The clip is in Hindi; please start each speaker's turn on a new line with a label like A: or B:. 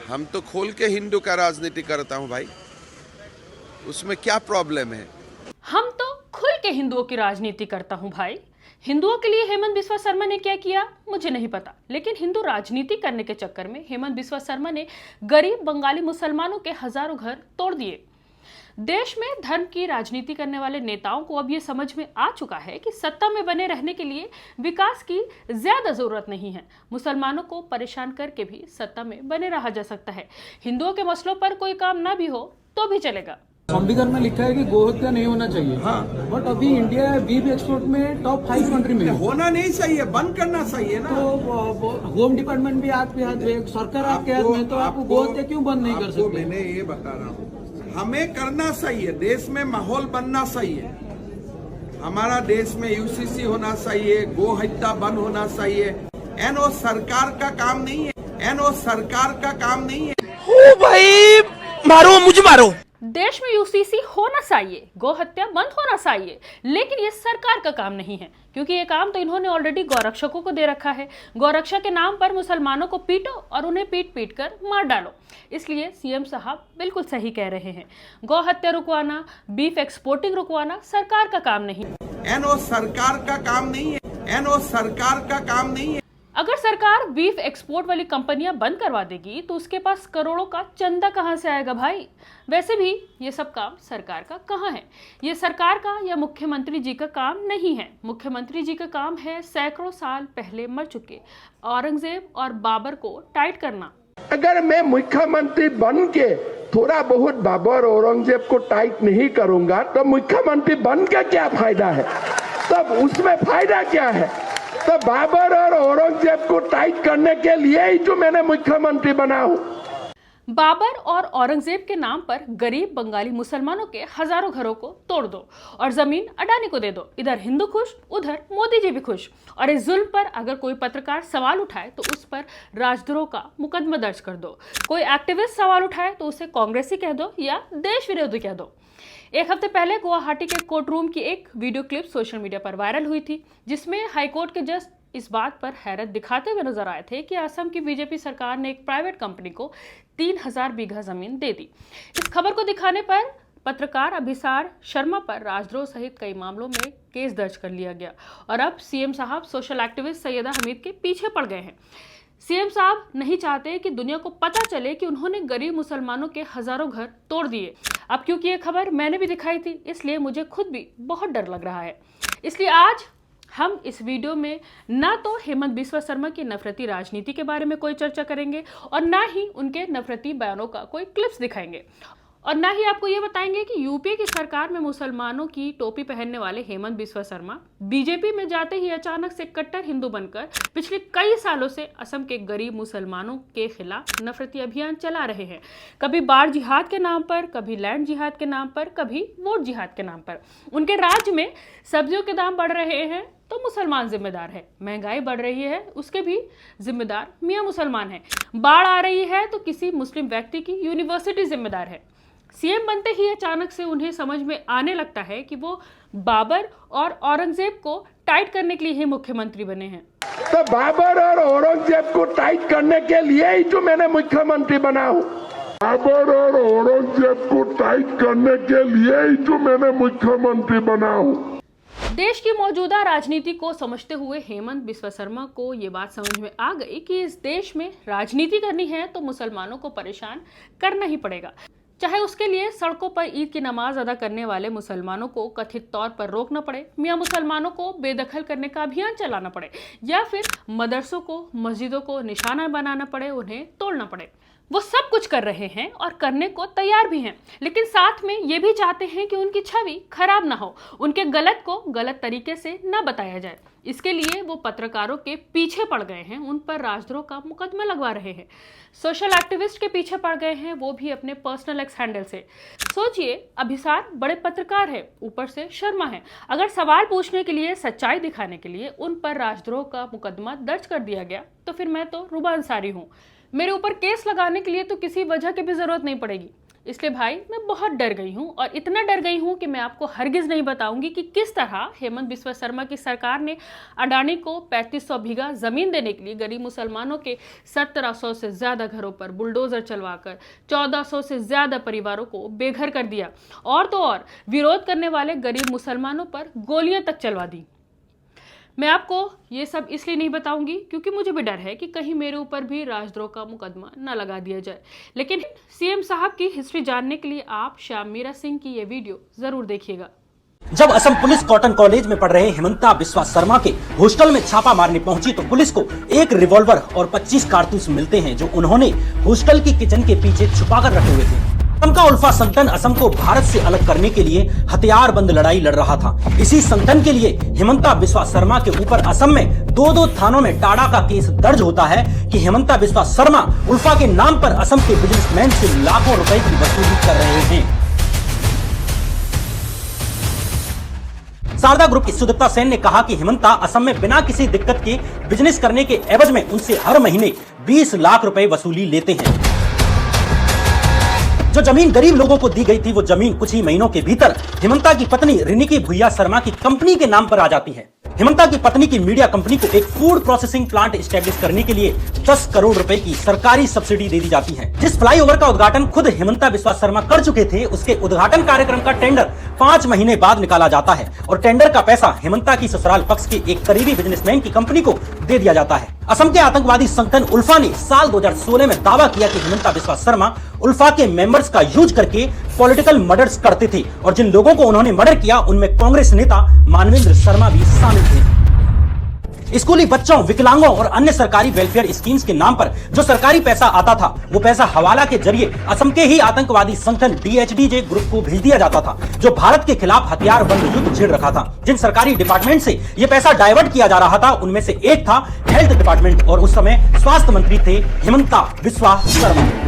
A: हम तो खोल के हिंदू का राजनीति करता हूं भाई, उसमें क्या प्रॉब्लम है?
B: हम तो खुल के हिंदुओं की राजनीति करता हूं भाई। हिंदुओं के लिए हेमंत बिस्वा शर्मा ने क्या किया मुझे नहीं पता, लेकिन हिंदू राजनीति करने के चक्कर में हेमंत बिस्वा शर्मा ने गरीब बंगाली मुसलमानों के हजारों घर तोड़ दिए। देश में धर्म की राजनीति करने वाले नेताओं को अब ये समझ में आ चुका है कि सत्ता में बने रहने के लिए विकास की ज्यादा जरूरत नहीं है। मुसलमानों को परेशान करके भी सत्ता में बने रहा जा सकता है। हिंदुओं के मसलों पर कोई काम ना भी हो तो भी चलेगा।
C: संविधान में लिखा है कि गोहत्या नहीं होना चाहिए।
D: हाँ।
C: बट अभी इंडिया बीफ एक्सपोर्ट में टॉप 5 कंट्री में है।
D: होना नहीं चाहिए, बंद करना चाहिए ना।
C: तो होम डिपार्टमेंट भी आपके हाथ में, सरकार आपके हाथ में, तो आप गोहत्या क्यों बंद नहीं कर सकते?
D: मैंने ये बता रहा हूँ, हमें करना चाहिए, देश में माहौल बनना चाहिए। हमारा देश में यूसीसी होना चाहिए, गो हत्या बंद होना चाहिए। एनओ सरकार का काम नहीं है, एनओ सरकार का काम नहीं है।
E: ओ भाई मारो मुझे मारो।
B: देश में यूसीसी होना चाहिए, गौ हत्या बंद होना चाहिए, लेकिन ये सरकार का काम नहीं है, क्योंकि ये काम तो इन्होंने ऑलरेडी गौरक्षकों को दे रखा है। गौरक्षा के नाम पर मुसलमानों को पीटो और उन्हें पीट पीट कर मार डालो। इसलिए सीएम साहब बिल्कुल सही कह रहे हैं, गौ हत्या रुकवाना, बीफ एक्सपोर्टिंग रुकवाना सरकार का काम नहीं।
D: एनओ सरकार का काम नहीं है, एनओ सरकार का काम नहीं है।
B: अगर सरकार बीफ एक्सपोर्ट वाली कंपनियां बंद करवा देगी तो उसके पास करोड़ों का चंदा कहां से आएगा भाई? वैसे भी ये सब काम सरकार का कहां है? ये सरकार का या मुख्यमंत्री जी का काम नहीं है। मुख्यमंत्री जी का काम है सैकड़ों साल पहले मर चुके औरंगजेब और बाबर को टाइट करना।
F: अगर मैं मुख्यमंत्री बन के थोड़ा बहुत बाबर औरंगजेब को टाइट नहीं करूंगा तो मुख्यमंत्री बन के क्या फायदा है? तब उसमें फायदा क्या है? तो बाबर और औरंगजेब को टाइट करने के लिए ही जो मैंने मुख्यमंत्री बना हूं।
B: बाबर और औरंगजेब के नाम पर गरीब बंगाली मुसलमानों के हजारों घरों को तोड़ दो और जमीन अडानी को दे दो। इधर हिंदू खुश, उधर मोदी जी भी खुश। और इस जुल्म पर अगर कोई पत्रकार सवाल उठाए तो उस पर राजद्रोह का मुकदमा दर्ज कर दो। कोई एक्टिविस्ट सवाल उठाए तो उसे कांग्रेसी कह दो या देश विरोधी कह दो। एक हफ्ते पहले गुवाहाटी के कोर्ट रूम की एक वीडियो क्लिप सोशल मीडिया पर वायरल हुई थी, जिसमें हाईकोर्ट के जज इस बात पर हैरत दिखाते हुए नजर आए थे कि असम की बीजेपी सरकार ने एक प्राइवेट कंपनी को 3000 बीघा जमीन दे दी। इस खबर को दिखाने पर पत्रकार अभिसार शर्मा पर राजद्रोह सहित कई मामलों में केस दर्ज कर लिया गया और अब सीएम साहब सोशल एक्टिविस्ट सैयदा हमीद के पीछे पड़ गए हैं। सीएम साहब नहीं चाहते कि दुनिया को पता चले कि उन्होंने गरीब मुसलमानों के हजारों घर तोड़ दिए। अब क्योंकि ये खबर मैंने भी दिखाई थी, इसलिए मुझे खुद भी बहुत डर लग रहा है। इसलिए आज हम इस वीडियो में ना तो हेमंत बिस्वा शर्मा की नफरती राजनीति के बारे में कोई चर्चा करेंगे और ना ही उनके नफरती बयानों का कोई क्लिप्स दिखाएंगे और ना ही आपको ये बताएंगे कि यूपीए की सरकार में मुसलमानों की टोपी पहनने वाले हेमंत बिस्वा शर्मा बीजेपी में जाते ही अचानक से कट्टर हिंदू बनकर पिछले कई सालों से असम के गरीब मुसलमानों के खिलाफ नफरती अभियान चला रहे हैं। कभी बाढ़ जिहाद के नाम पर, कभी लैंड जिहाद के नाम पर, कभी वोट जिहाद के नाम पर। उनके राज्य में सब्जियों के दाम बढ़ रहे हैं तो मुसलमान जिम्मेदार है, महंगाई बढ़ रही है उसके भी जिम्मेदार मियां मुसलमान है, बाढ़ आ रही है तो किसी मुस्लिम व्यक्ति की यूनिवर्सिटी जिम्मेदार है। सीएम बनते ही अचानक से उन्हें समझ में आने लगता है कि वो बाबर और औरंगजेब को टाइट करने के लिए ही मुख्यमंत्री बने हैं।
F: तो बाबर और औरंगजेब को टाइट करने के लिए ही जो मैंने मुख्यमंत्री बना हूं। बाबर और औरंगजेब को टाइट करने के लिए ही जो मैंने मुख्यमंत्री बना हूं।
B: देश की मौजूदा राजनीति को समझते हुए हेमंत बिस्वा शर्मा को ये बात समझ में आ गई कि इस देश में राजनीति करनी है तो मुसलमानों को परेशान करना ही पड़ेगा, चाहे उसके लिए सड़कों पर ईद की नमाज अदा करने वाले मुसलमानों को कथित तौर पर रोकना पड़े, मियां मुसलमानों को बेदखल करने का अभियान चलाना पड़े या फिर मदरसों को, मस्जिदों को निशाना बनाना पड़े, उन्हें तोड़ना पड़े। वो सब कुछ कर रहे हैं और करने को तैयार भी हैं, लेकिन साथ में ये भी चाहते हैं कि उनकी छवि खराब ना हो, उनके गलत को गलत तरीके से ना बताया जाए। इसके लिए वो पत्रकारों के पीछे पड़ गए हैं, उन पर राजद्रोह का मुकदमा लगवा रहे हैं। सोशल एक्टिविस्ट के पीछे पड़ गए हैं, वो भी अपने पर्सनल एक्स हैंडल से। सोचिए, अभिसार बड़े पत्रकार है, ऊपर से शर्मा है। अगर सवाल पूछने के लिए, सच्चाई दिखाने के लिए उन पर राजद्रोह का मुकदमा दर्ज कर दिया गया तो फिर मैं तो रुबा अंसारी हूँ। मेरे ऊपर केस लगाने के लिए तो किसी वजह की भी जरूरत नहीं पड़ेगी। इसलिए भाई मैं बहुत डर गई हूँ, और इतना डर गई हूँ कि मैं आपको हरगिज नहीं बताऊंगी कि किस तरह हेमंत बिस्वा शर्मा की सरकार ने अडानी को 3500 बीघा जमीन देने के लिए गरीब मुसलमानों के 1700 से ज्यादा घरों पर बुलडोजर चलवाकर 1400 से ज्यादा परिवारों को बेघर कर दिया, और तो और विरोध करने वाले गरीब मुसलमानों पर गोलियां तक चलवा दी। मैं आपको ये सब इसलिए नहीं बताऊंगी क्योंकि मुझे भी डर है कि कहीं मेरे ऊपर भी राजद्रोह का मुकदमा न लगा दिया जाए। लेकिन सीएम साहब की हिस्ट्री जानने के लिए आप श्याम मीरा सिंह की ये वीडियो जरूर देखिएगा।
G: जब असम पुलिस कॉटन कॉलेज में पढ़ रहे हेमंता बिस्वा शर्मा के हॉस्टल में छापा मारने पहुंची तो पुलिस को एक रिवॉल्वर और 25 कारतूस मिलते हैं जो उन्होंने हॉस्टल की किचन के पीछे छुपाकर रखे हुए थे। असम का उल्फा संगठन असम को भारत से अलग करने के लिए हथियारबंद लड़ाई लड़ रहा था। इसी संगठन के लिए हेमंता बिस्वा शर्मा के ऊपर असम में दो थानों में टाड़ा का केस दर्ज होता है कि हेमंता बिस्वा शर्मा उल्फा के नाम पर असम के बिजनेसमैन से लाखों रुपए की वसूली कर रहे हैं। शारदा ग्रुप की सुदीप्ता सेन ने कहा कि हेमंता असम में बिना किसी दिक्कत के बिजनेस करने के एवज में उनसे हर महीने 20 लाख रुपए वसूली लेते हैं। जो जमीन गरीब लोगों को दी गई थी वो जमीन कुछ ही महीनों के भीतर हेमंता की पत्नी रिनिकी भुइया शर्मा की कंपनी के नाम पर आ जाती है। हेमंता की पत्नी की मीडिया कंपनी को एक फूड प्रोसेसिंग प्लांट एस्टेब्लिश करने के लिए 10 करोड़ रुपए की सरकारी सब्सिडी दे दी जाती है। जिस फ्लाईओवर का उद्घाटन खुद हेमंता बिस्वा शर्मा कर चुके थे उसके उद्घाटन कार्यक्रम का टेंडर 5 महीने बाद निकाला जाता है और टेंडर का पैसा हेमंता की ससुराल पक्ष के एक करीबी बिजनेसमैन की कंपनी को दे दिया जाता है। असम के आतंकवादी संगठन उल्फा ने साल 2016 में दावा किया कि हेमंता बिस्वा शर्मा उल्फा के मेंबर्स का यूज करके पॉलिटिकल मर्डर्स करते थे और जिन लोगों को उन्होंने मर्डर किया उनमें कांग्रेस नेता मानवेंद्र शर्मा भी शामिल थे। स्कूली बच्चों, विकलांगों और अन्य सरकारी वेलफेयर स्कीम्स के नाम पर जो सरकारी पैसा आता था वो पैसा हवाला के जरिए असम के ही आतंकवादी संगठन DHDJ ग्रुप को भेज दिया जाता था जो भारत के खिलाफ हथियार बंद युद्ध छेड़ रखा था। जिन सरकारी डिपार्टमेंट से ये पैसा डाइवर्ट किया जा रहा था उनमें से एक था हेल्थ डिपार्टमेंट और उस समय स्वास्थ्य मंत्री थे हेमंता बिस्वा शर्मा।